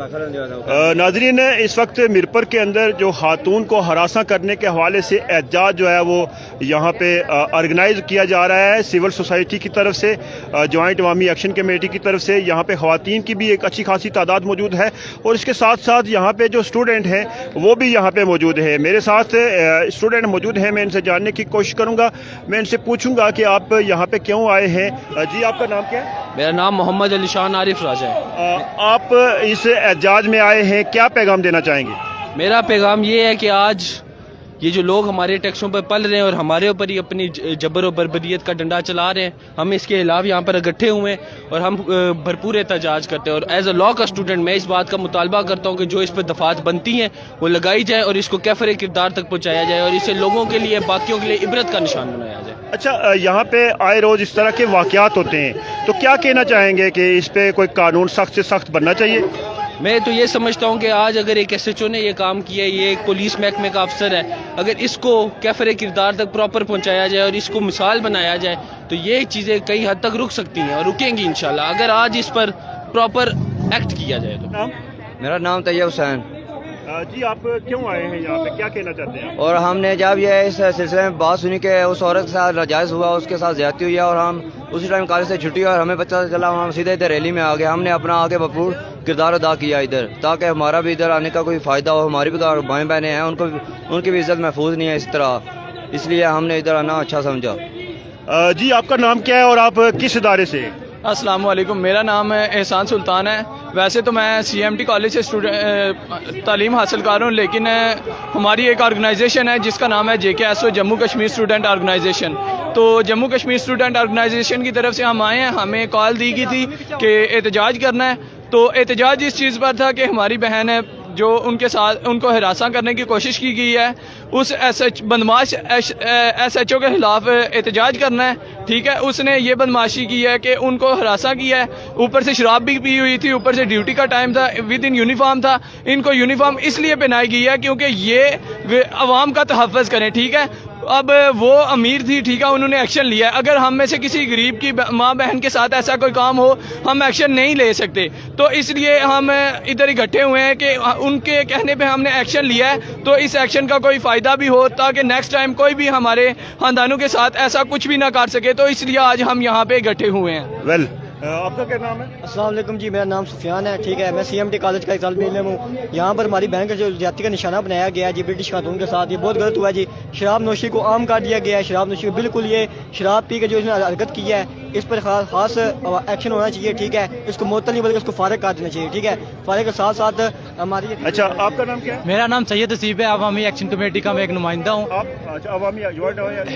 नाजरीन, इस वक्त मिरपुर के अंदर जो खातून को हरासा करने के हवाले से एहतजाज जो है वो यहाँ पे ऑर्गेनाइज किया जा रहा है सिविल सोसाइटी की तरफ से, जॉइंट अवामी एक्शन कमेटी की तरफ से। यहाँ पे ख़वातीन की भी एक अच्छी खासी तादाद मौजूद है और इसके साथ साथ यहाँ पे जो स्टूडेंट हैं वो भी यहाँ पे मौजूद है। मेरे साथ स्टूडेंट मौजूद हैं, मैं इनसे जानने की कोशिश करूँगा। मैं इनसे पूछूंगा कि आप यहाँ पे क्यों आए हैं। जी, आपका नाम क्या है? मेरा नाम मोहम्मद अली शान आरिफ राजा है। आप इस एहतजाज में आए हैं, क्या पैगाम देना चाहेंगे? मेरा पैगाम ये है कि आज ये जो लोग हमारे टैक्सों पर पल रहे हैं और हमारे ऊपर ही अपनी जबर और बर्बरियत का डंडा चला रहे हैं, हम इसके खिलाफ यहाँ पर इकट्ठे हुए हैं और हम भरपूर एहतजाज करते हैं। और एज अ लॉ का स्टूडेंट मैं इस बात का मुतालबा करता हूँ कि जो इस पर दफात बनती हैं वो लगाई जाए और इसको कैफरे किरदार तक पहुँचाया जाए और इसे लोगों के लिए, बाकियों के लिए इबरत का निशान बनाया जाए। अच्छा, यहाँ पे आए रोज इस तरह के वाक़यात होते हैं, तो क्या कहना चाहेंगे कि इस पे कोई कानून सख्त से सख्त बनना चाहिए? मैं तो ये समझता हूँ कि आज अगर एक SHO ने ये काम किया है, ये एक पुलिस महकमे का अफसर है, अगर इसको कैफरे किरदार तक प्रॉपर पहुँचाया जाए और इसको मिसाल बनाया जाए तो ये चीज़ें कई हद तक रुक सकती हैं और रुकेंगी इंशाल्लाह, अगर आज इस पर प्रॉपर एक्ट किया जाए तो। मेरा नाम तैयब हुसैन। जी, आप क्यों आए हैं यहाँ पे, क्या कहना चाहते हैं? और हमने जब ये इस सिलसिले में बात सुनी कि उस औरत के साथ नाजायज़ हुआ, उसके साथ ज्यादती हुई है और हम उसी टाइम कॉलेज से छुट्टी और हमें पता चला, हम सीधे इधर रैली में आ गए। हमने अपना आगे भरपूर किरदार अदा किया इधर, ताकि हमारा भी इधर आने का कोई फ़ायदा हो। हमारी भी भाई बहनें हैं, उनकी भी इज्जत महफूज नहीं है इस तरह, इसलिए हमने इधर आना अच्छा समझा। जी, आपका नाम क्या है और आप किस इदारे से? अस्सलाम वालेकुम, मेरा नाम एहसान सुल्तान है। वैसे तो मैं CMT कॉलेज से तालीम हासिल कर रहा हूँ, लेकिन हमारी एक ऑर्गेनाइजेशन है जिसका नाम है JKSO, Jammu Kashmir student organization. तो जम्मू कश्मीर स्टूडेंट ऑर्गेनाइजेशन की तरफ से हम आए हैं, हमें कॉल दी गई थी कि एहतजाज करना है। तो एहतजाज इस चीज़ पर था कि हमारी बहन है जो उनके साथ, उनको हरासा करने की कोशिश की गई है, उस बदमाश SHO के खिलाफ एहतजाज करना है। ठीक है, उसने ये बदमाशी की है कि उनको हरासा किया है, ऊपर से शराब भी पी हुई थी, ऊपर से ड्यूटी का टाइम था, विद इन यूनिफॉर्म था। इनको यूनिफॉर्म इसलिए पहनाई गई है क्योंकि ये अवाम का तहफ़्फ़ुज़ करें। ठीक है, अब वो अमीर थी, ठीक है, उन्होंने एक्शन लिया। अगर हम में से किसी गरीब की माँ बहन के साथ ऐसा कोई काम हो, हम एक्शन नहीं ले सकते। तो इसलिए हम इधर इकट्ठे हुए हैं कि उनके कहने पे हमने एक्शन लिया है, तो इस एक्शन का कोई फ़ायदा भी हो, ताकि नेक्स्ट टाइम कोई भी हमारे ख़ानदानों के साथ ऐसा कुछ भी ना कर सके। तो इसलिए आज हम यहाँ पे इकट्ठे हुए हैं। आपका क्या नाम है? अस्सलाम वालेकुम जी, मेरा नाम सुफियान है। ठीक है, मैं CMT कॉलेज का एक साल इल्म हूँ। यहाँ पर हमारी बहन का जो ज्यादती का निशाना बनाया गया है जी ब्रिटिश खातून के साथ, ये बहुत गलत हुआ है जी। शराब नोशी को आम कर दिया गया है, शराब नोशी को बिल्कुल, ये शराब पी के जो इसने हरकत की है इस पर खास एक्शन होना चाहिए। ठीक है, इसको मुअत्तल नहीं बल्कि उसको फारिग कर देना चाहिए। ठीक है, फारिग के साथ साथ हमारी। अच्छा, आपका नाम क्या है? मेरा नाम सैयद हसीब है, अवामी एक्शन कमेटी का मैं एक नुमाइंदा हूँ।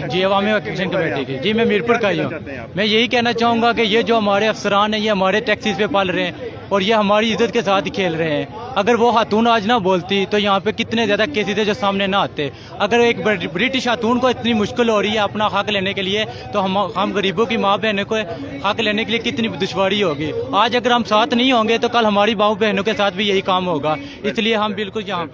जी, अवामी एक्शन कमेटी की। जी, मैं मीरपुर का ही हूँ। मैं यही कहना चाहूँगा कि ये जो हमारे अफसरान हैं ये हमारे टैक्सीज पे पाल रहे हैं और ये हमारी इज्जत के साथ ही खेल रहे हैं। अगर वो खातून आज ना बोलती तो यहाँ पे कितने ज़्यादा केसेस है जो सामने ना आते। अगर एक ब्रिटिश खातून को इतनी मुश्किल हो रही है अपना हक लेने के लिए, तो हम गरीबों की माँ बहनों को हक लेने के लिए कितनी दुश्वारी होगी। आज अगर हम साथ नहीं होंगे तो कल हमारी माँ बहनों के साथ भी यही काम होगा। इसलिए हम बिल्कुल यहाँ पे